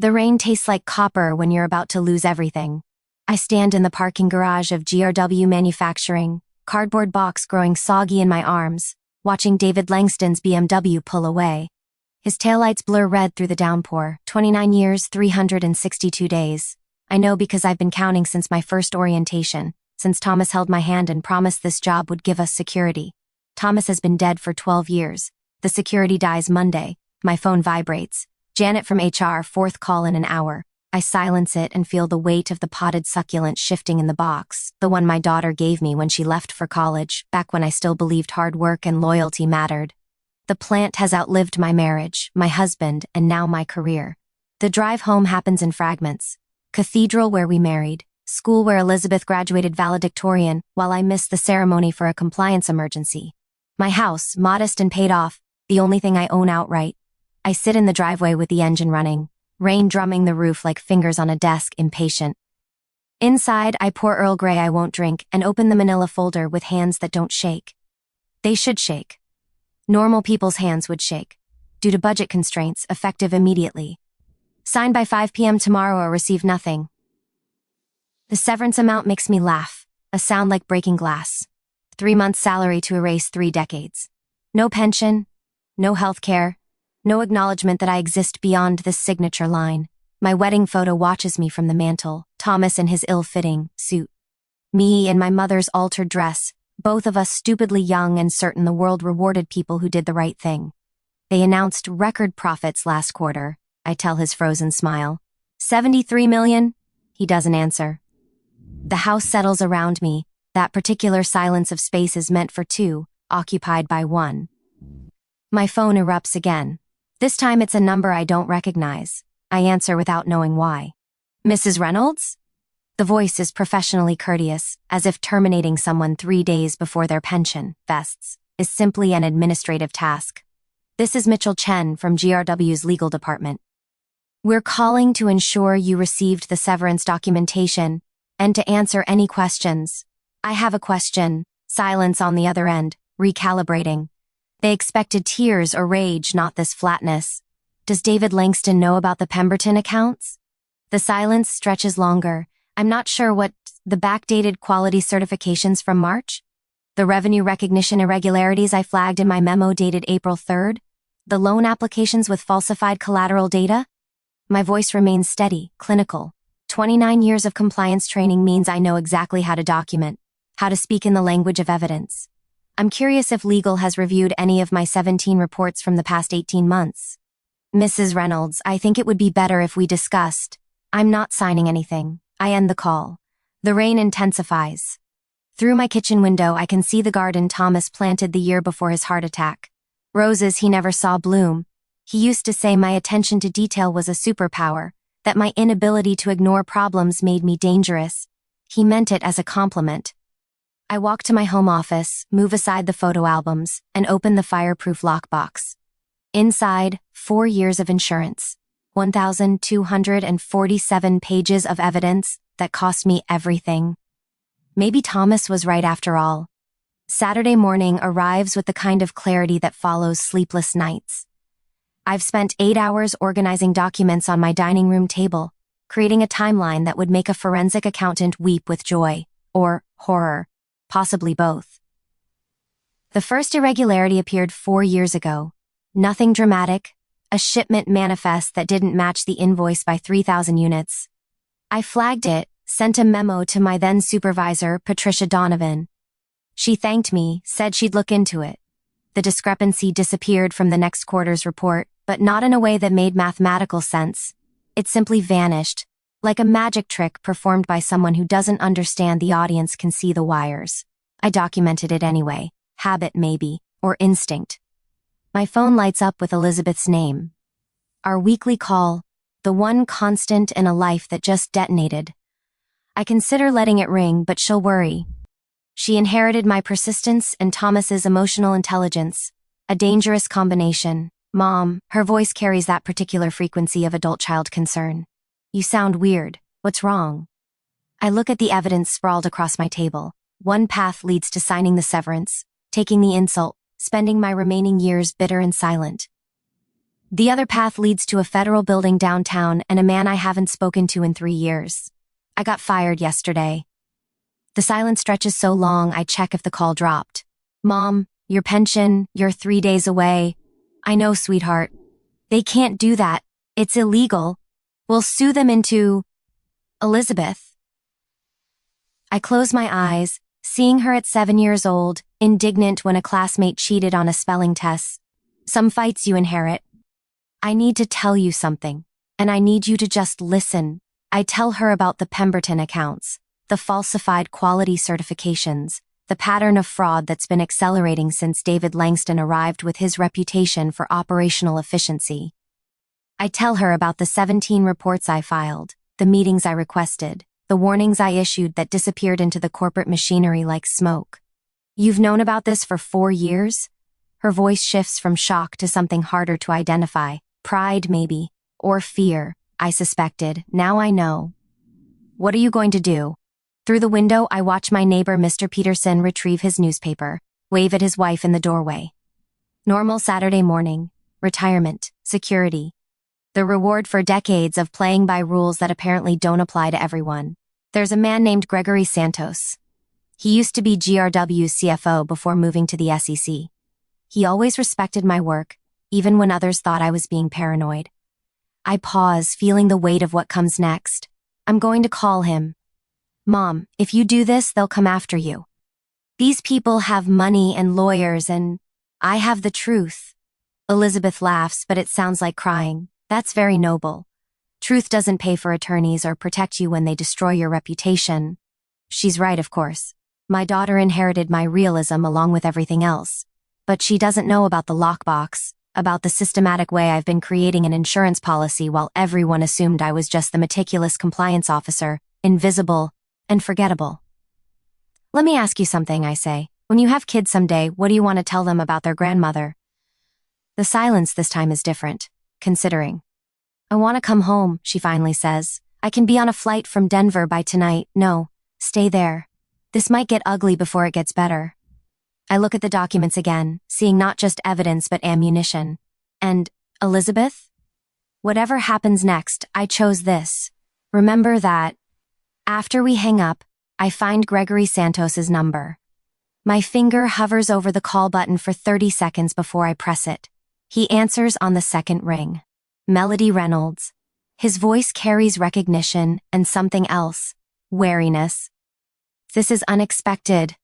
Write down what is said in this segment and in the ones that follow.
The rain tastes like copper when you're about to lose everything. I stand in the parking garage of GRW Manufacturing, cardboard box growing soggy in my arms, watching David Langston's BMW pull away. His taillights blur red through the downpour. 29 years, 362 days. I know because I've been counting since my first orientation, since Thomas held my hand and promised this job would give us security. Thomas has been dead for 12 years. The security dies Monday. My phone vibrates. Janet from HR, fourth call in an hour. I silence it and feel the weight of the potted succulent shifting in the box, the one my daughter gave me when she left for college, back when I still believed hard work and loyalty mattered. The plant has outlived my marriage, my husband, and now my career. The drive home happens in fragments. Cathedral where we married, school where Elizabeth graduated valedictorian, while I missed the ceremony for a compliance emergency. My house, modest and paid off, the only thing I own outright. I sit in the driveway with the engine running, rain drumming the roof like fingers on a desk, impatient. Inside, I pour Earl Grey I won't drink and open the manila folder with hands that don't shake. They should shake. Normal people's hands would shake. Due to budget constraints, effective immediately. Sign by 5 p.m. tomorrow or receive nothing. The severance amount makes me laugh, a sound like breaking glass. 3 months' salary to erase 3 decades. No pension, no health care, no acknowledgement that I exist beyond this signature line. My wedding photo watches me from the mantel, Thomas in his ill-fitting suit. Me in my mother's altered dress, both of us stupidly young and certain the world rewarded people who did the right thing. They announced record profits last quarter, I tell his frozen smile. 73 million? He doesn't answer. The house settles around me, that particular silence of spaces meant for 2, occupied by 1. My phone erupts again. This time it's a number I don't recognize. I answer without knowing why. Mrs. Reynolds? The voice is professionally courteous, as if terminating someone 3 days before their pension vests is simply an administrative task. This is Mitchell Chen from GRW's legal department. We're calling to ensure you received the severance documentation and to answer any questions. I have a question. Silence on the other end, recalibrating. They expected tears or rage, not this flatness. Does David Langston know about the Pemberton accounts? The silence stretches longer. I'm not sure what the backdated quality certifications from March? The revenue recognition irregularities I flagged in my memo dated April 3rd? The loan applications with falsified collateral data? My voice remains steady, clinical. 29 years of compliance training means I know exactly how to document, how to speak in the language of evidence. I'm curious if legal has reviewed any of my 17 reports from the past 18 months. Mrs. Reynolds, I think it would be better if we discussed. I'm not signing anything. I end the call. The rain intensifies. Through my kitchen window, I can see the garden Thomas planted the year before his heart attack. Roses he never saw bloom. He used to say my attention to detail was a superpower, that my inability to ignore problems made me dangerous. He meant it as a compliment. I walk to my home office, move aside the photo albums, and open the fireproof lockbox. Inside, 4 years of insurance. 1,247 pages of evidence that cost me everything. Maybe Thomas was right after all. Saturday morning arrives with the kind of clarity that follows sleepless nights. I've spent 8 hours organizing documents on my dining room table, creating a timeline that would make a forensic accountant weep with joy, or horror, possibly both. The first irregularity appeared 4 years ago. Nothing dramatic. A shipment manifest that didn't match the invoice by 3,000 units. I flagged it, sent a memo to my then supervisor, Patricia Donovan. She thanked me, said she'd look into it. The discrepancy disappeared from the next quarter's report, but not in a way that made mathematical sense. It simply vanished, like a magic trick performed by someone who doesn't understand the audience can see the wires. I documented it anyway, habit maybe, or instinct. My phone lights up with Elizabeth's name. Our weekly call, the one constant in a life that just detonated. I consider letting it ring, but she'll worry. She inherited my persistence and Thomas's emotional intelligence, a dangerous combination. Mom, her voice carries that particular frequency of adult-child concern. You sound weird. What's wrong? I look at the evidence sprawled across my table. One path leads to signing the severance, taking the insult, spending my remaining years bitter and silent. The other path leads to a federal building downtown and a man I haven't spoken to in 3 years. I got fired yesterday. The silence stretches so long I check if the call dropped. Mom, your pension, you're 3 days away. I know, sweetheart. They can't do that. It's illegal. We'll sue them into... Elizabeth. I close my eyes, seeing her at 7 years old, indignant when a classmate cheated on a spelling test. Some fights you inherit. I need to tell you something, and I need you to just listen. I tell her about the Pemberton accounts, the falsified quality certifications, the pattern of fraud that's been accelerating since David Langston arrived with his reputation for operational efficiency. I tell her about the 17 reports I filed, the meetings I requested, the warnings I issued that disappeared into the corporate machinery like smoke. You've known about this for 4 years? Her voice shifts from shock to something harder to identify. Pride, maybe. Or fear, I suspected. Now I know. What are you going to do? Through the window, I watch my neighbor Mr. Peterson retrieve his newspaper, wave at his wife in the doorway. Normal Saturday morning. Retirement. Security. The reward for decades of playing by rules that apparently don't apply to everyone. There's a man named Gregory Santos. He used to be GRW's CFO before moving to the SEC. He always respected my work, even when others thought I was being paranoid. I pause, feeling the weight of what comes next. I'm going to call him. Mom, if you do this, they'll come after you. These people have money and lawyers and I have the truth. Elizabeth laughs, but it sounds like crying. That's very noble. Truth doesn't pay for attorneys or protect you when they destroy your reputation. She's right, of course. My daughter inherited my realism along with everything else. But she doesn't know about the lockbox, about the systematic way I've been creating an insurance policy while everyone assumed I was just the meticulous compliance officer, invisible and forgettable. Let me ask you something, I say. When you have kids someday, what do you want to tell them about their grandmother? The silence this time is different, considering. I want to come home, she finally says. I can be on a flight from Denver by tonight. No, stay there. This might get ugly before it gets better. I look at the documents again, seeing not just evidence but ammunition. And, Elizabeth? Whatever happens next, I chose this. Remember that. After we hang up, I find Gregory Santos's number. My finger hovers over the call button for 30 seconds before I press it. He answers on the second ring. Melody Reynolds. His voice carries recognition and something else. Wariness. This is unexpected.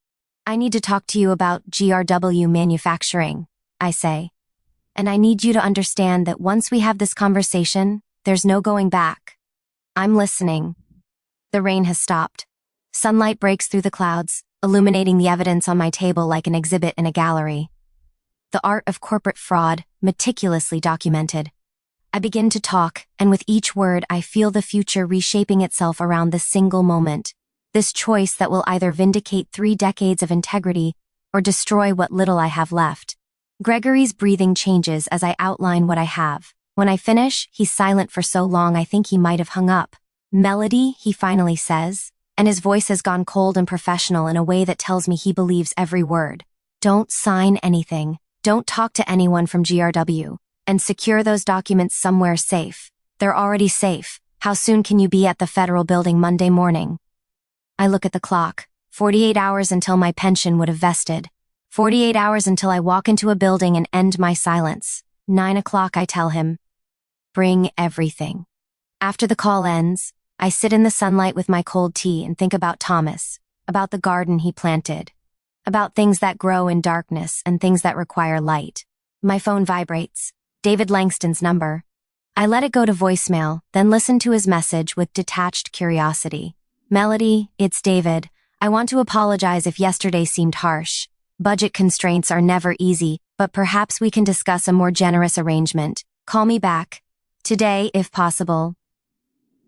I need to talk to you about GRW manufacturing, I say. And I need you to understand that once we have this conversation, there's no going back. I'm listening. The rain has stopped. Sunlight breaks through the clouds, illuminating the evidence on my table like an exhibit in a gallery. The art of corporate fraud, meticulously documented. I begin to talk, and with each word I feel the future reshaping itself around this single moment. This choice that will either vindicate 3 decades of integrity or destroy what little I have left. Gregory's breathing changes as I outline what I have. When I finish, he's silent for so long I think he might have hung up. Melody, he finally says, and his voice has gone cold and professional in a way that tells me he believes every word. Don't sign anything. Don't talk to anyone from GRW. And secure those documents somewhere safe. They're already safe. How soon can you be at the federal building Monday morning? I look at the clock. 48 hours until my pension would have vested. 48 hours until I walk into a building and end my silence. 9 o'clock, I tell him. Bring everything. After the call ends, I sit in the sunlight with my cold tea and think about Thomas, about the garden he planted, about things that grow in darkness and things that require light. My phone vibrates. David Langston's number. I let it go to voicemail, then listen to his message with detached curiosity. Melody, it's David. I want to apologize if yesterday seemed harsh. Budget constraints are never easy, but perhaps we can discuss a more generous arrangement. Call me back. Today, if possible.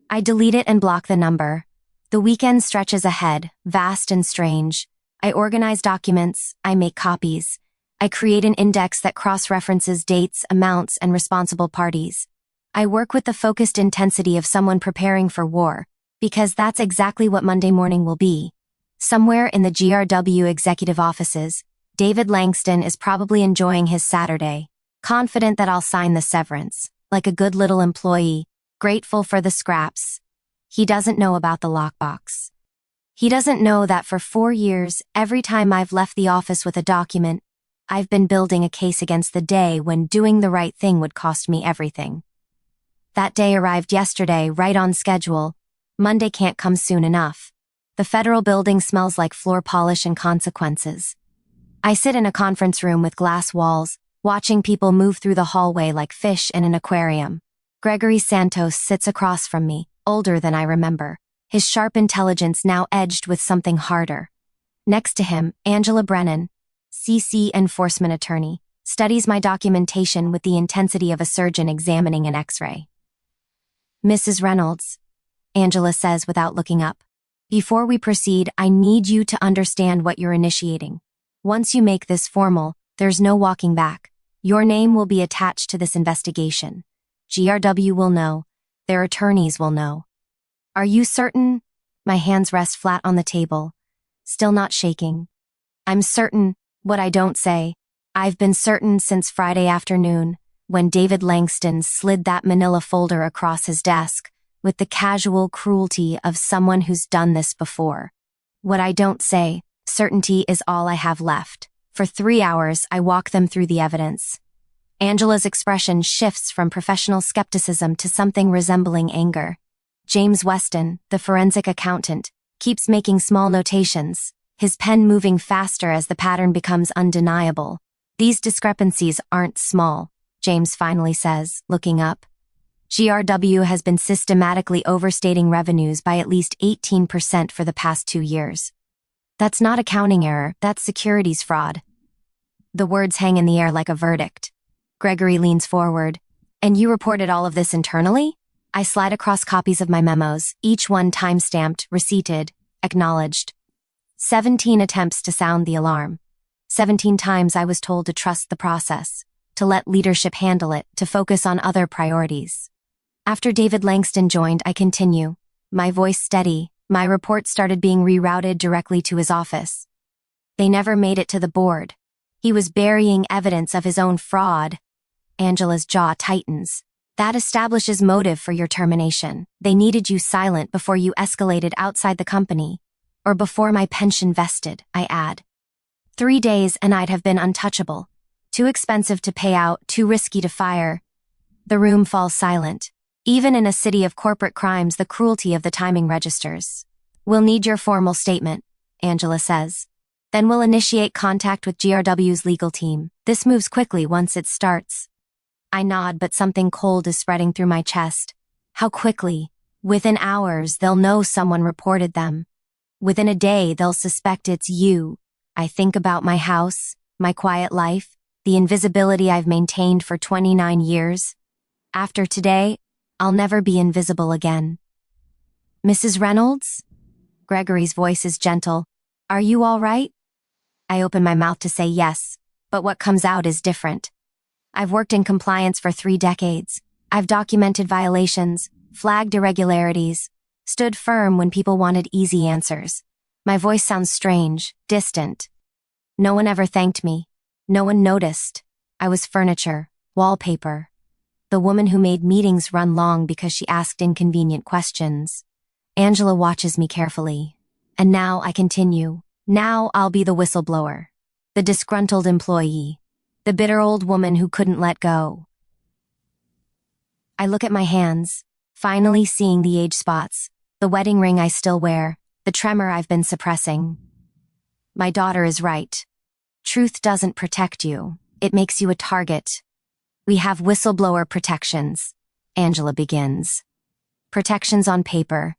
I delete it and block the number. The weekend stretches ahead, vast and strange. I organize documents, I make copies. I create an index that cross-references dates, amounts, and responsible parties. I work with the focused intensity of someone preparing for war, because that's exactly what Monday morning will be. Somewhere in the GRW executive offices, David Langston is probably enjoying his Saturday, confident that I'll sign the severance, like a good little employee, grateful for the scraps. He doesn't know about the lockbox. He doesn't know that for 4 years, every time I've left the office with a document, I've been building a case against the day when doing the right thing would cost me everything. That day arrived yesterday, right on schedule. Monday can't come soon enough. The federal building smells like floor polish and consequences. I sit in a conference room with glass walls, watching people move through the hallway like fish in an aquarium. Gregory Santos sits across from me, older than I remember, his sharp intelligence now edged with something harder. Next to him, Angela Brennan, CC enforcement attorney, studies my documentation with the intensity of a surgeon examining an X-ray. Mrs. Reynolds, Angela says without looking up. Before we proceed, I need you to understand what you're initiating. Once you make this formal, there's no walking back. Your name will be attached to this investigation. GRW will know. Their attorneys will know. Are you certain? My hands rest flat on the table, still not shaking. I'm certain. What I don't say. I've been certain since Friday afternoon, when David Langston slid that manila folder across his desk, with the casual cruelty of someone who's done this before. What I don't say, certainty is all I have left. For 3 hours, I walk them through the evidence. Angela's expression shifts from professional skepticism to something resembling anger. James Weston, the forensic accountant, keeps making small notations, his pen moving faster as the pattern becomes undeniable. These discrepancies aren't small, James finally says, looking up. GRW has been systematically overstating revenues by at least 18% for the past 2 years. That's not accounting error, that's securities fraud. The words hang in the air like a verdict. Gregory leans forward. And you reported all of this internally? I slide across copies of my memos, each one time-stamped, receipted, acknowledged. 17 attempts to sound the alarm. 17 times I was told to trust the process, to let leadership handle it, to focus on other priorities. After David Langston joined, I continue, my voice steady. My report started being rerouted directly to his office. They never made it to the board. He was burying evidence of his own fraud. Angela's jaw tightens. That establishes motive for your termination. They needed you silent before you escalated outside the company. Or before my pension vested, I add. 3 days and I'd have been untouchable. Too expensive to pay out, too risky to fire. The room falls silent. Even in a city of corporate crimes, the cruelty of the timing registers. We'll need your formal statement, Angela says. Then we'll initiate contact with GRW's legal team. This moves quickly once it starts. I nod, but something cold is spreading through my chest. How quickly? Within hours, they'll know someone reported them. Within a day, they'll suspect it's you. I think about my house, my quiet life, the invisibility I've maintained for 29 years. After today, I'll never be invisible again. Mrs. Reynolds? Gregory's voice is gentle. Are you all right? I open my mouth to say yes, but what comes out is different. I've worked in compliance for 3 decades. I've documented violations, flagged irregularities, stood firm when people wanted easy answers. My voice sounds strange, distant. No one ever thanked me. No one noticed. I was furniture, wallpaper. The woman who made meetings run long because she asked inconvenient questions. Angela watches me carefully. And now I continue. Now I'll be the whistleblower. The disgruntled employee. The bitter old woman who couldn't let go. I look at my hands, finally seeing the age spots, the wedding ring I still wear, the tremor I've been suppressing. My daughter is right. Truth doesn't protect you. It makes you a target. We have whistleblower protections, Angela begins. Protections on paper.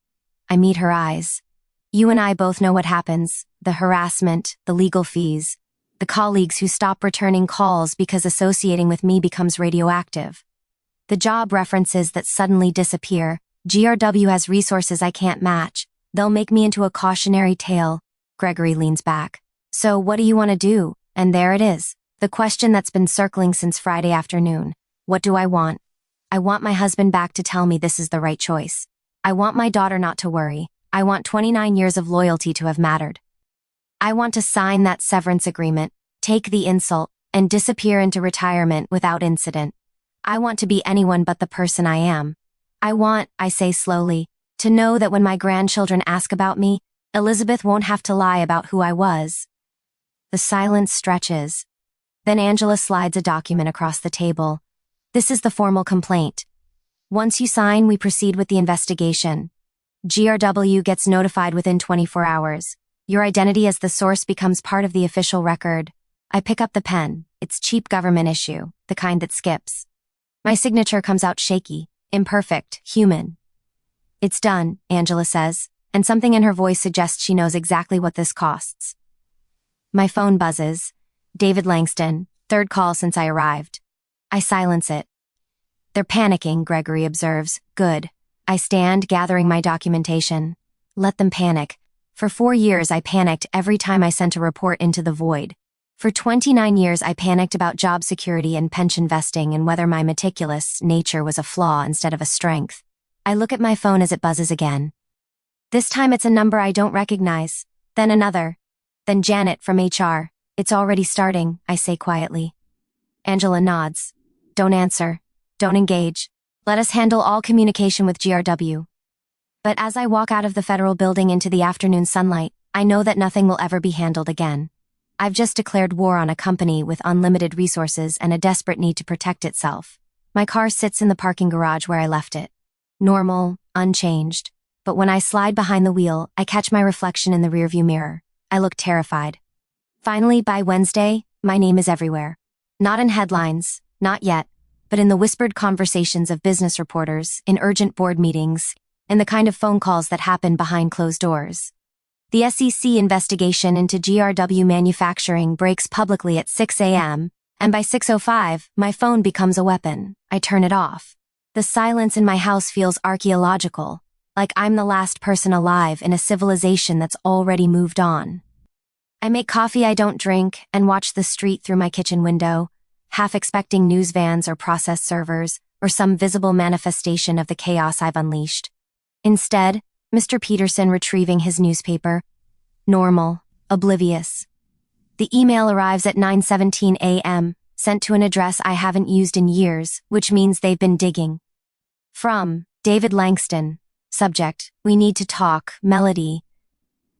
I meet her eyes. You and I both know what happens, the harassment, the legal fees, the colleagues who stop returning calls because associating with me becomes radioactive. The job references that suddenly disappear. GRW has resources I can't match. They'll make me into a cautionary tale. Gregory leans back. So what do you want to do? And there it is. The question that's been circling since Friday afternoon. What do I want? I want my husband back to tell me this is the right choice. I want my daughter not to worry. I want 29 years of loyalty to have mattered. I want to sign that severance agreement, take the insult, and disappear into retirement without incident. I want to be anyone but the person I am. I say slowly, to know that when my grandchildren ask about me, Elizabeth won't have to lie about who I was. The silence stretches. Then Angela slides a document across the table. This is the formal complaint. Once you sign, we proceed with the investigation. GRW gets notified within 24 hours. Your identity as the source becomes part of the official record. I pick up the pen. It's cheap government issue, the kind that skips. My signature comes out shaky, imperfect, human. It's done, Angela says, and something in her voice suggests she knows exactly what this costs. My phone buzzes. David Langston, third call since I arrived. I silence it. They're panicking, Gregory observes. Good. I stand, gathering my documentation. Let them panic. For 4 years I panicked every time I sent a report into the void. For 29 years I panicked about job security and pension vesting and whether my meticulous nature was a flaw instead of a strength. I look at my phone as it buzzes again. This time it's a number I don't recognize. Then another. Then Janet from HR. It's already starting, I say quietly. Angela nods. Don't answer. Don't engage. Let us handle all communication with GRW. But as I walk out of the federal building into the afternoon sunlight, I know that nothing will ever be handled again. I've just declared war on a company with unlimited resources and a desperate need to protect itself. My car sits in the parking garage where I left it. Normal, unchanged. But when I slide behind the wheel, I catch my reflection in the rearview mirror. I look terrified. Finally, by Wednesday, my name is everywhere. Not in headlines, not yet, but in the whispered conversations of business reporters, in urgent board meetings, in the kind of phone calls that happen behind closed doors. The SEC investigation into GRW manufacturing breaks publicly at 6 a.m., and by 6:05, my phone becomes a weapon. I turn it off. The silence in my house feels archaeological, like I'm the last person alive in a civilization that's already moved on. I make coffee I don't drink and watch the street through my kitchen window, half expecting news vans or process servers, or some visible manifestation of the chaos I've unleashed. Instead, Mr. Peterson retrieving his newspaper. Normal, oblivious. The email arrives at 9:17 a.m., sent to an address I haven't used in years, which means they've been digging. From David Langston. Subject, we need to talk, Melody.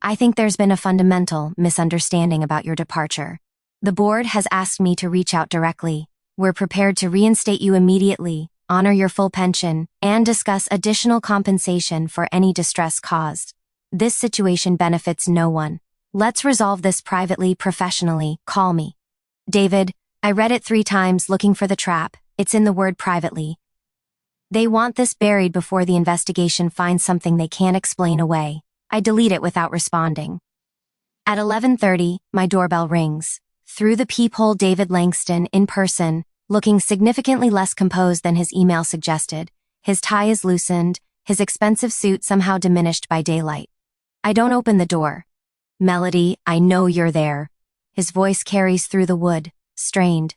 I think there's been a fundamental misunderstanding about your departure. The board has asked me to reach out directly. We're prepared to reinstate you immediately, honor your full pension, and discuss additional compensation for any distress caused. This situation benefits no one. Let's resolve this privately, professionally. Call me. David, I read it 3 times looking for the trap. It's in the word privately. They want this buried before the investigation finds something they can't explain away. I delete it without responding. At 11:30, my doorbell rings. Through the peephole, David Langston, in person, looking significantly less composed than his email suggested. His tie is loosened, his expensive suit somehow diminished by daylight. I don't open the door. Melody, I know you're there. His voice carries through the wood, strained.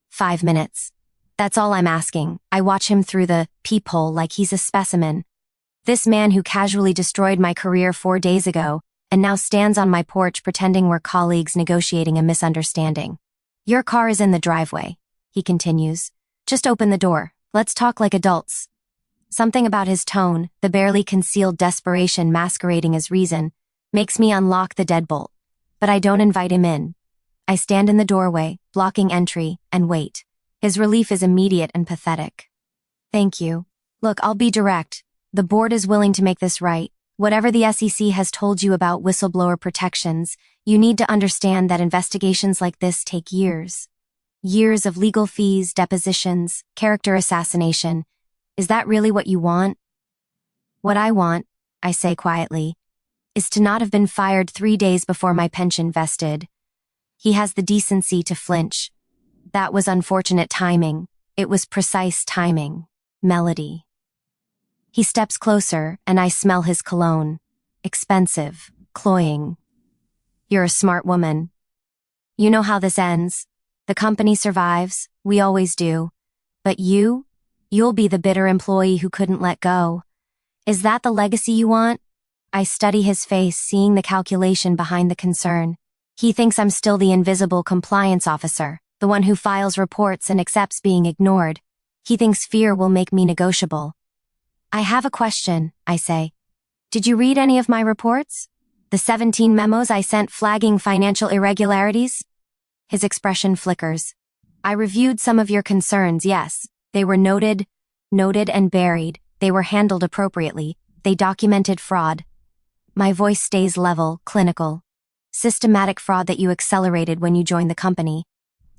5 minutes. That's all I'm asking. I watch him through the peephole like he's a specimen. This man who casually destroyed my career 4 days ago, and now stands on my porch pretending we're colleagues negotiating a misunderstanding. Your car is in the driveway, he continues. Just open the door. Let's talk like adults. Something about his tone, the barely concealed desperation masquerading as reason, makes me unlock the deadbolt. But I don't invite him in. I stand in the doorway, blocking entry, and wait. His relief is immediate and pathetic. Thank you. Look, I'll be direct. The board is willing to make this right. Whatever the SEC has told you about whistleblower protections, you need to understand that investigations like this take years. Years of legal fees, depositions, character assassination. Is that really what you want? What I want, I say quietly, is to not have been fired 3 days before my pension vested. He has the decency to flinch. That was unfortunate timing. It was precise timing. Melody. He steps closer, and I smell his cologne. Expensive, cloying. You're a smart woman. You know how this ends. The company survives, we always do. But you'll be the bitter employee who couldn't let go. Is that the legacy you want? I study his face, seeing the calculation behind the concern. He thinks I'm still the invisible compliance officer, the one who files reports and accepts being ignored. He thinks fear will make me negotiable. I have a question, I say. Did you read any of my reports? The 17 memos I sent flagging financial irregularities? His expression flickers. I reviewed some of your concerns, yes. They were noted and buried. They were handled appropriately. They documented fraud. My voice stays level, clinical. Systematic fraud that you accelerated when you joined the company.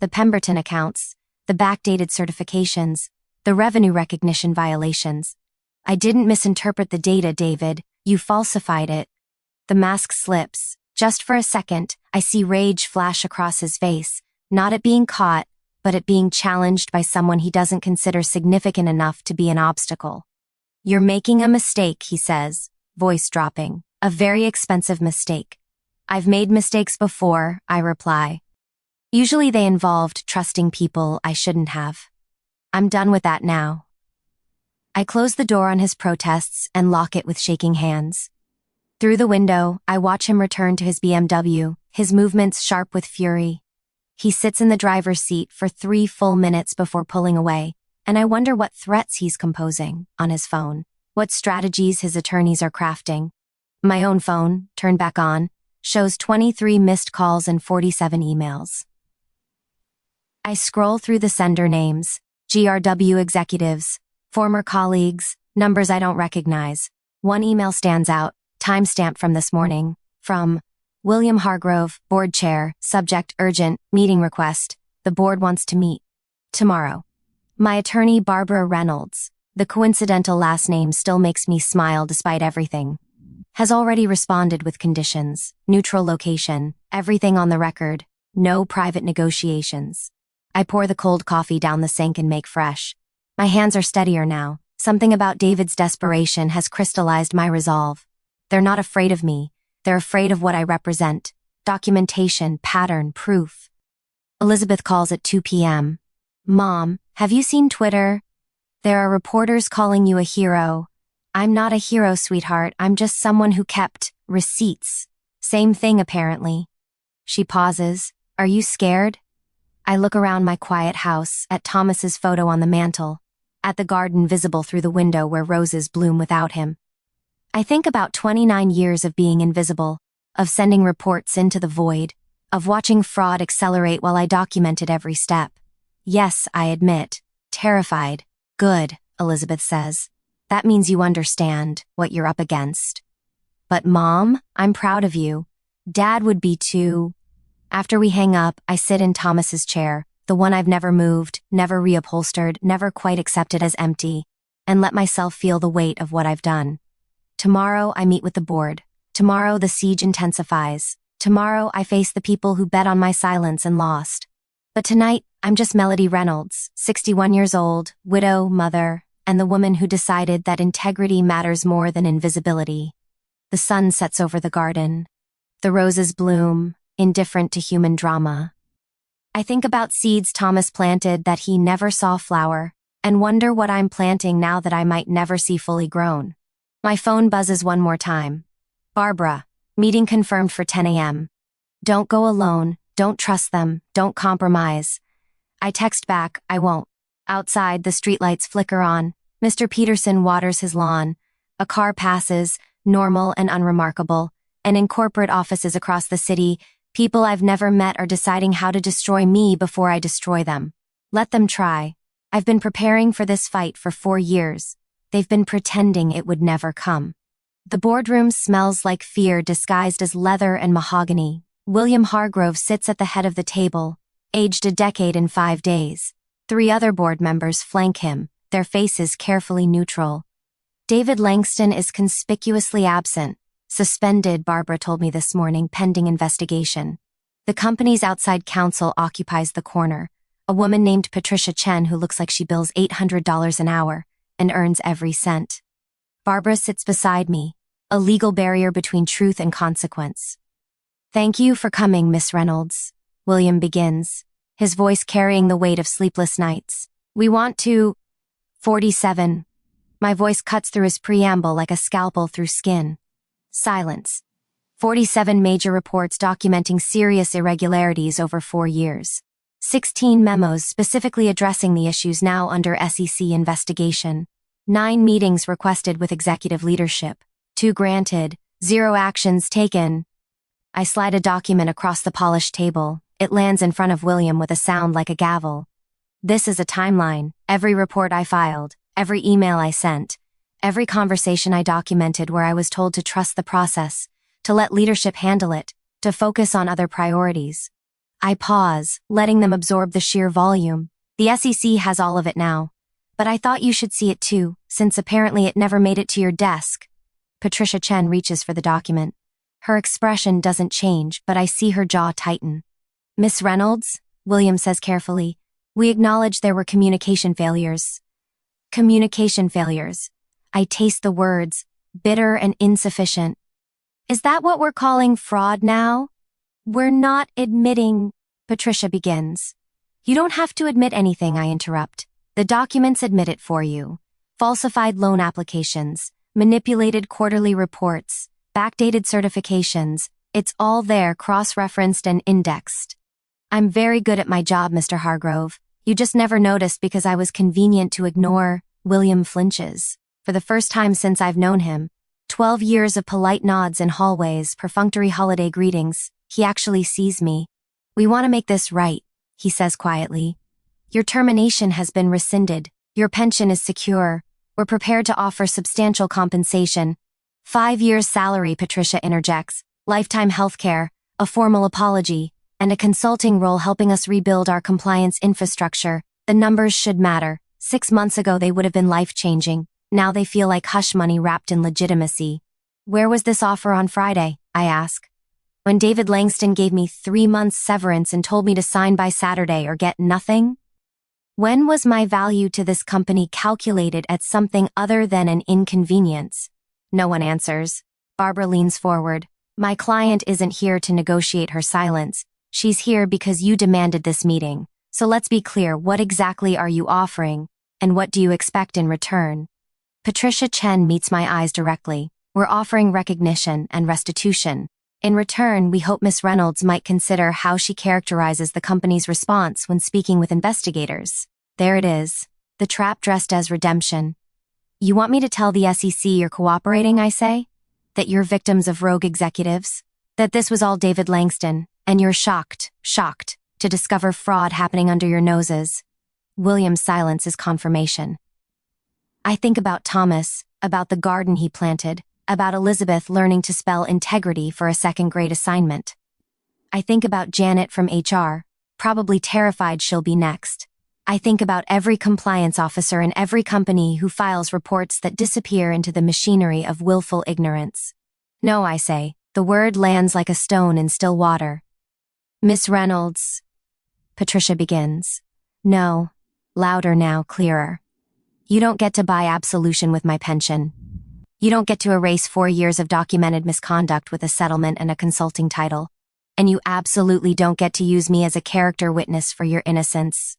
The Pemberton accounts, the backdated certifications, the revenue recognition violations. I didn't misinterpret the data, David. You falsified it. The mask slips. Just for a second, I see rage flash across his face, not at being caught, but at being challenged by someone he doesn't consider significant enough to be an obstacle. You're making a mistake, he says, voice dropping. A very expensive mistake. I've made mistakes before, I reply. Usually they involved trusting people I shouldn't have. I'm done with that now. I close the door on his protests and lock it with shaking hands. Through the window, I watch him return to his BMW, his movements sharp with fury. He sits in the driver's seat for 3 full minutes before pulling away, and I wonder what threats he's composing on his phone, what strategies his attorneys are crafting. My own phone, turned back on, shows 23 missed calls and 47 emails. I scroll through the sender names, GRW executives, former colleagues, numbers I don't recognize. One email stands out, timestamp from this morning, from William Hargrove, board chair, subject urgent, meeting request. The board wants to meet. Tomorrow. My attorney Barbara Reynolds, the coincidental last name still makes me smile despite everything, has already responded with conditions, neutral location, everything on the record, no private negotiations. I pour the cold coffee down the sink and make fresh. My hands are steadier now. Something about David's desperation has crystallized my resolve. They're not afraid of me. They're afraid of what I represent. Documentation, pattern, proof. Elizabeth calls at 2 p.m. Mom, have you seen Twitter? There are reporters calling you a hero. I'm not a hero, sweetheart. I'm just someone who kept receipts. Same thing, apparently. She pauses. Are you scared? I look around my quiet house, at Thomas's photo on the mantel, at the garden visible through the window where roses bloom without him. I think about 29 years of being invisible, of sending reports into the void, of watching fraud accelerate while I documented every step. Yes, I admit. Terrified. Good, Elizabeth says. That means you understand what you're up against. But Mom, I'm proud of you. Dad would be too. After we hang up, I sit in Thomas's chair, the one I've never moved, never reupholstered, never quite accepted as empty, and let myself feel the weight of what I've done. Tomorrow I meet with the board. Tomorrow the siege intensifies. Tomorrow I face the people who bet on my silence and lost. But tonight, I'm just Melody Reynolds, 61 years old, widow, mother, and the woman who decided that integrity matters more than invisibility. The sun sets over the garden. The roses bloom, indifferent to human drama. I think about seeds Thomas planted that he never saw flower, and wonder what I'm planting now that I might never see fully grown. My phone buzzes one more time. Barbara, meeting confirmed for 10 a.m. Don't go alone, don't trust them, don't compromise. I text back, I won't. Outside, the streetlights flicker on. Mr. Peterson waters his lawn. A car passes, normal and unremarkable, and in corporate offices across the city, people I've never met are deciding how to destroy me before I destroy them. Let them try. I've been preparing for this fight for 4 years. They've been pretending it would never come. The boardroom smells like fear disguised as leather and mahogany. William Hargrove sits at the head of the table, aged a decade in 5 days. 3 other board members flank him, their faces carefully neutral. David Langston is conspicuously absent. Suspended, Barbara told me this morning, pending investigation. The company's outside counsel occupies the corner, a woman named Patricia Chen who looks like she bills $800 an hour and earns every cent. Barbara sits beside me, a legal barrier between truth and consequence. Thank you for coming, Miss Reynolds, William begins, his voice carrying the weight of sleepless nights. We want to... 47. My voice cuts through his preamble like a scalpel through skin. Silence. 47 major reports documenting serious irregularities over 4 years. 16 memos specifically addressing the issues now under SEC investigation. 9 meetings requested with executive leadership. 2 granted. 0 actions taken. I slide a document across the polished table. It lands in front of William with a sound like a gavel. This is a timeline. Every report I filed. Every email I sent. Every conversation I documented where I was told to trust the process, to let leadership handle it, to focus on other priorities. I pause, letting them absorb the sheer volume. The SEC has all of it now. But I thought you should see it too, since apparently it never made it to your desk. Patricia Chen reaches for the document. Her expression doesn't change, but I see her jaw tighten. Miss Reynolds, William says carefully, we acknowledge there were communication failures. Communication failures. I taste the words, bitter and insufficient. Is that what we're calling fraud now? We're not admitting, Patricia begins. You don't have to admit anything, I interrupt. The documents admit it for you. Falsified loan applications, manipulated quarterly reports, backdated certifications. It's all there, cross-referenced and indexed. I'm very good at my job, Mr. Hargrove. You just never noticed because I was convenient to ignore. William flinches. For the first time since I've known him. 12 years of polite nods in hallways, perfunctory holiday greetings. He actually sees me. We want to make this right, he says quietly. Your termination has been rescinded. Your pension is secure. We're prepared to offer substantial compensation. 5 years' salary, Patricia interjects. Lifetime health care, a formal apology, and a consulting role helping us rebuild our compliance infrastructure. The numbers should matter. 6 months ago they would have been life-changing. Now they feel like hush money wrapped in legitimacy. Where was this offer on Friday? I ask. When David Langston gave me 3 months severance and told me to sign by Saturday or get nothing? When was my value to this company calculated at something other than an inconvenience? No one answers. Barbara leans forward. My client isn't here to negotiate her silence. She's here because you demanded this meeting. So let's be clear, what exactly are you offering? And what do you expect in return? Patricia Chen meets my eyes directly. We're offering recognition and restitution. In return, we hope Miss Reynolds might consider how she characterizes the company's response when speaking with investigators. There it is. The trap dressed as redemption. You want me to tell the SEC you're cooperating, I say? That you're victims of rogue executives? That this was all David Langston, and you're shocked to discover fraud happening under your noses? William's silence is confirmation. I think about Thomas, about the garden he planted, about Elizabeth learning to spell integrity for a second-grade assignment. I think about Janet from HR, probably terrified she'll be next. I think about every compliance officer in every company who files reports that disappear into the machinery of willful ignorance. No, I say, the word lands like a stone in still water. Miss Reynolds, Patricia begins. No, louder now, clearer. You don't get to buy absolution with my pension. You don't get to erase 4 years of documented misconduct with a settlement and a consulting title. And you absolutely don't get to use me as a character witness for your innocence.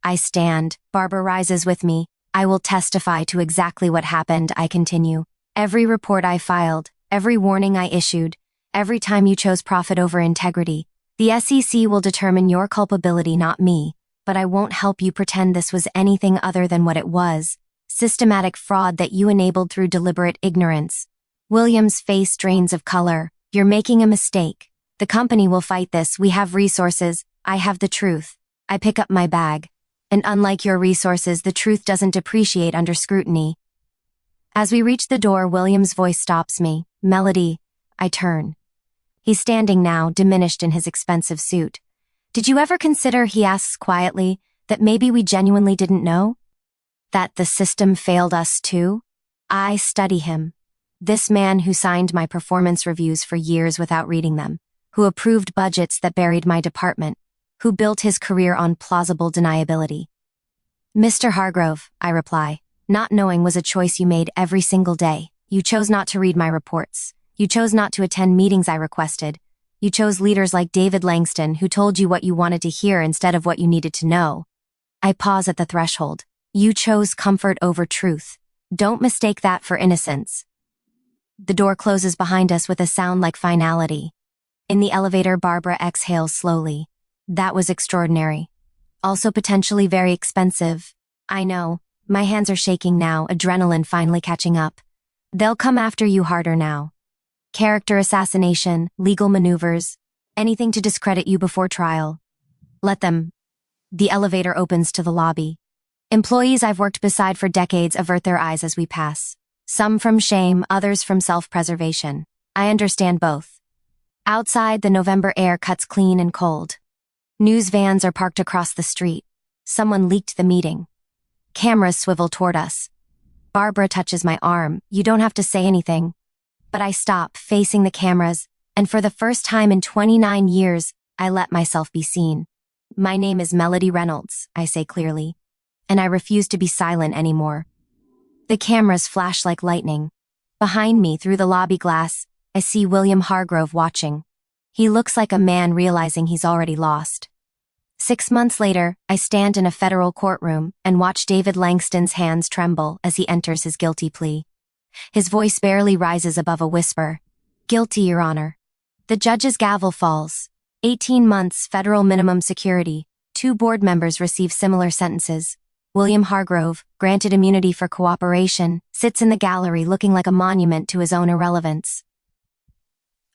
I stand. Barbara rises with me. I will testify to exactly what happened, I continue. Every report I filed, every warning I issued, every time you chose profit over integrity. The SEC will determine your culpability, not me. But I won't help you pretend this was anything other than what it was. Systematic fraud that you enabled through deliberate ignorance. William's face drains of color. You're making a mistake. The company will fight this. We have resources. I have the truth. I pick up my bag. And unlike your resources, the truth doesn't depreciate under scrutiny. As we reach the door, William's voice stops me. Melody. I turn. He's standing now, diminished in his expensive suit. Did you ever consider, he asks quietly, that maybe we genuinely didn't know? That the system failed us too? I study him. This man who signed my performance reviews for years without reading them, who approved budgets that buried my department, who built his career on plausible deniability. Mr. Hargrove, I reply, not knowing was a choice you made every single day. You chose not to read my reports. You chose not to attend meetings I requested. You chose leaders like David Langston who told you what you wanted to hear instead of what you needed to know. I pause at the threshold. You chose comfort over truth. Don't mistake that for innocence. The door closes behind us with a sound like finality. In the elevator, Barbara exhales slowly. That was extraordinary. Also potentially very expensive. I know. My hands are shaking now, adrenaline finally catching up. They'll come after you harder now. Character assassination, legal maneuvers, anything to discredit you before trial. Let them. The elevator opens to the lobby. Employees I've worked beside for decades avert their eyes as we pass. Some from shame, others from self-preservation. I understand both. Outside, the November air cuts clean and cold. News vans are parked across the street. Someone leaked the meeting. Cameras swivel toward us. Barbara touches my arm. You don't have to say anything. But I stop, facing the cameras, and for the first time in 29 years, I let myself be seen. My name is Melody Reynolds, I say clearly, and I refuse to be silent anymore. The cameras flash like lightning. Behind me, through the lobby glass, I see William Hargrove watching. He looks like a man realizing he's already lost. 6 months later, I stand in a federal courtroom and watch David Langston's hands tremble as he enters his guilty plea. His voice barely rises above a whisper. Guilty, Your Honor. The judge's gavel falls. 18 months federal minimum security. 2 board members receive similar sentences. William Hargrove, granted immunity for cooperation, sits in the gallery looking like a monument to his own irrelevance.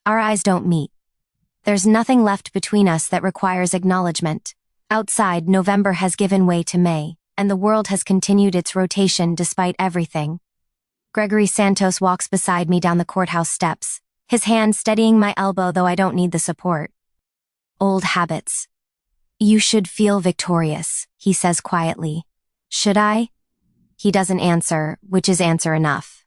Our eyes don't meet. There's nothing left between us that requires acknowledgement. Outside, November has given way to May, and the world has continued its rotation despite everything. Gregory Santos walks beside me down the courthouse steps, his hand steadying my elbow though I don't need the support. Old habits. You should feel victorious, he says quietly. Should I? He doesn't answer, which is answer enough.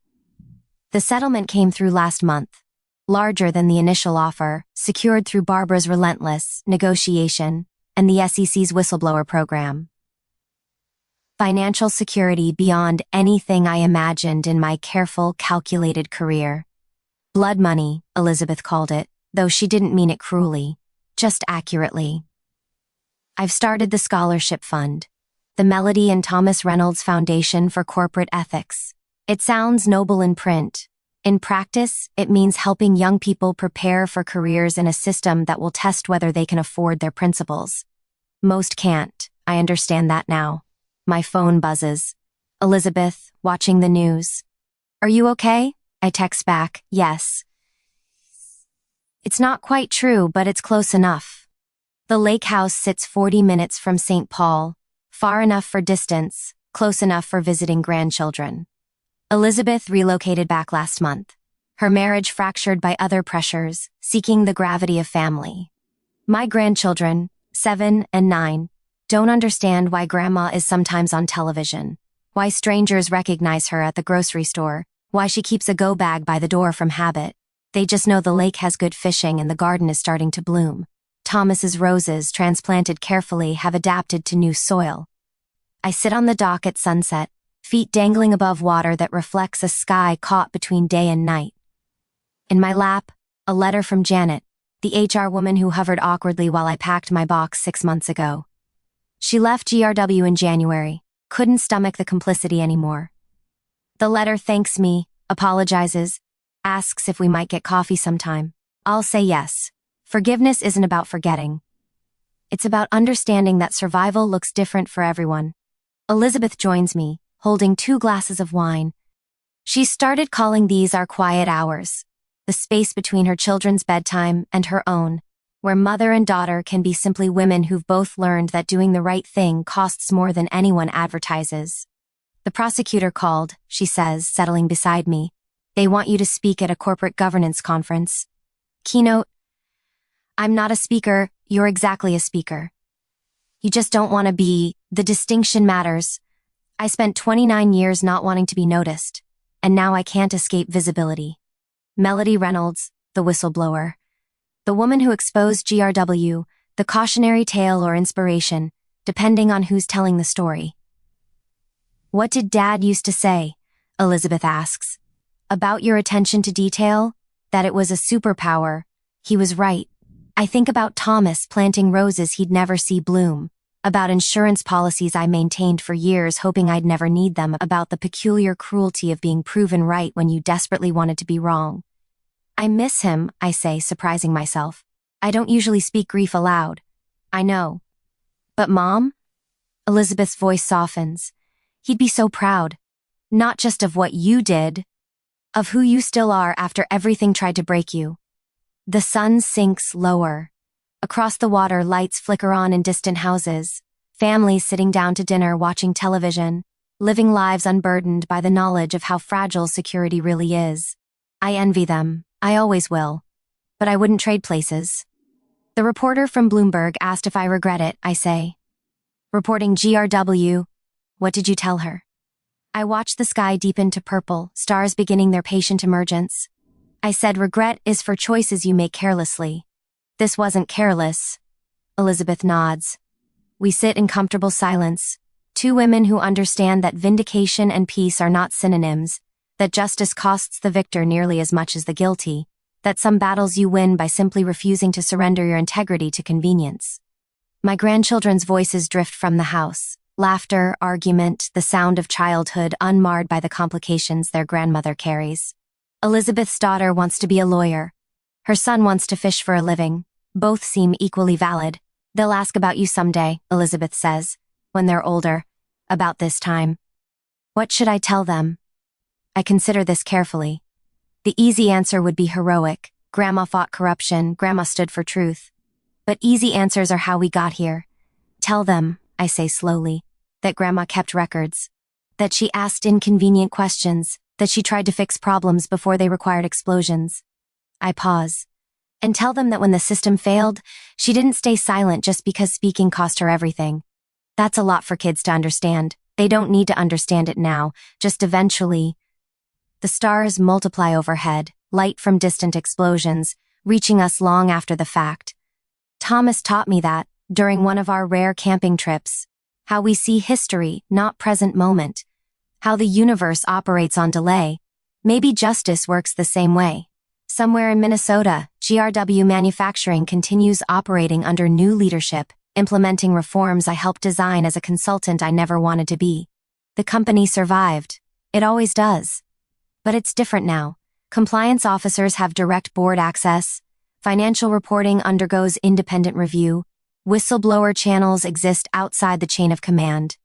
The settlement came through last month. Larger than the initial offer, secured through Barbara's relentless negotiation and the SEC's whistleblower program. Financial security beyond anything I imagined in my careful, calculated career. Blood money, Elizabeth called it, though she didn't mean it cruelly, just accurately. I've started the scholarship fund, the Melody and Thomas Reynolds Foundation for Corporate Ethics. It sounds noble in print. In practice, it means helping young people prepare for careers in a system that will test whether they can afford their principles. Most can't, I understand that now. My phone buzzes. Elizabeth, watching the news. Are you okay? I text back, yes. It's not quite true, but it's close enough. The lake house sits 40 minutes from St. Paul, far enough for distance, close enough for visiting grandchildren. Elizabeth relocated back last month, her marriage fractured by other pressures, seeking the gravity of family. My grandchildren, 7 and 9, don't understand why Grandma is sometimes on television, why strangers recognize her at the grocery store, why she keeps a go bag by the door from habit. They just know the lake has good fishing and the garden is starting to bloom. Thomas's roses, transplanted carefully, have adapted to new soil. I sit on the dock at sunset, feet dangling above water that reflects a sky caught between day and night. In my lap, a letter from Janet, the HR woman who hovered awkwardly while I packed my box 6 months ago. She left GRW in January, couldn't stomach the complicity anymore. The letter thanks me, apologizes, asks if we might get coffee sometime. I'll say yes. Forgiveness isn't about forgetting. It's about understanding that survival looks different for everyone. Elizabeth joins me, holding 2 glasses of wine. She started calling these our quiet hours, the space between her children's bedtime and her own, where mother and daughter can be simply women who've both learned that doing the right thing costs more than anyone advertises. The prosecutor called, she says, settling beside me. They want you to speak at a corporate governance conference. Keynote: I'm not a speaker, you're exactly a speaker. You just don't want to be. The distinction matters. I spent 29 years not wanting to be noticed, and now I can't escape visibility. Melody Reynolds, the whistleblower. The woman who exposed GRW, the cautionary tale or inspiration, depending on who's telling the story. What did Dad used to say? Elizabeth asks. About your attention to detail? That it was a superpower. He was right. I think about Thomas planting roses he'd never see bloom, about insurance policies I maintained for years hoping I'd never need them, about the peculiar cruelty of being proven right when you desperately wanted to be wrong. I miss him, I say, surprising myself. I don't usually speak grief aloud. I know. But Mom? Elizabeth's voice softens. He'd be so proud. Not just of what you did, of who you still are after everything tried to break you. The sun sinks lower. Across the water, lights flicker on in distant houses. Families sitting down to dinner watching television, living lives unburdened by the knowledge of how fragile security really is. I envy them. I always will. But I wouldn't trade places. The reporter from Bloomberg asked if I regret it, I say. Reporting GRW. What did you tell her? I watched the sky deepen to purple, stars beginning their patient emergence. I said regret is for choices you make carelessly. This wasn't careless. Elizabeth nods. We sit in comfortable silence. Two women who understand that vindication and peace are not synonyms, that justice costs the victor nearly as much as the guilty, that some battles you win by simply refusing to surrender your integrity to convenience. My grandchildren's voices drift from the house. Laughter, argument, the sound of childhood unmarred by the complications their grandmother carries. Elizabeth's daughter wants to be a lawyer. Her son wants to fish for a living. Both seem equally valid. They'll ask about you someday, Elizabeth says, when they're older, about this time. What should I tell them? I consider this carefully. The easy answer would be heroic. Grandma fought corruption, Grandma stood for truth. But easy answers are how we got here. Tell them, I say slowly, that Grandma kept records, that she asked inconvenient questions, that she tried to fix problems before they required explosions. I pause. And tell them that when the system failed, she didn't stay silent just because speaking cost her everything. That's a lot for kids to understand. They don't need to understand it now, just eventually. The stars multiply overhead, light from distant explosions, reaching us long after the fact. Thomas taught me that, during one of our rare camping trips, how we see history, not present moment, how the universe operates on delay. Maybe justice works the same way. Somewhere in Minnesota, GRW Manufacturing continues operating under new leadership, implementing reforms I helped design as a consultant I never wanted to be. The company survived. It always does. But it's different now. Compliance officers have direct board access. Financial reporting undergoes independent review. Whistleblower channels exist outside the chain of command.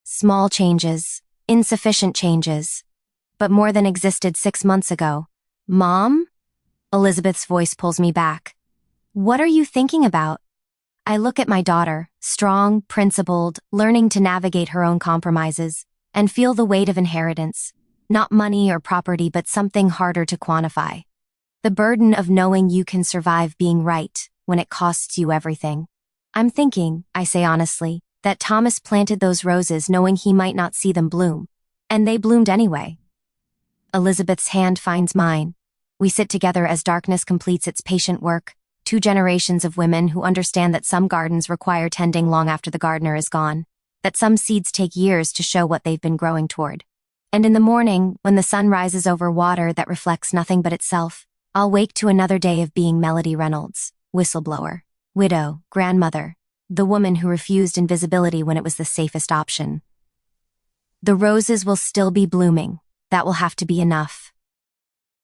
Small changes, insufficient changes, but more than existed 6 months ago. Mom? Elizabeth's voice pulls me back. What are you thinking about? I look at my daughter, strong, principled, learning to navigate her own compromises, and feel the weight of inheritance. Not money or property, but something harder to quantify. The burden of knowing you can survive being right when it costs you everything. I'm thinking, I say honestly, that Thomas planted those roses knowing he might not see them bloom. And they bloomed anyway. Elizabeth's hand finds mine. We sit together as darkness completes its patient work. 2 generations of women who understand that some gardens require tending long after the gardener is gone. That some seeds take years to show what they've been growing toward. And in the morning, when the sun rises over water that reflects nothing but itself, I'll wake to another day of being Melody Reynolds, whistleblower. Widow, grandmother, the woman who refused invisibility when it was the safest option. The roses will still be blooming. That will have to be enough.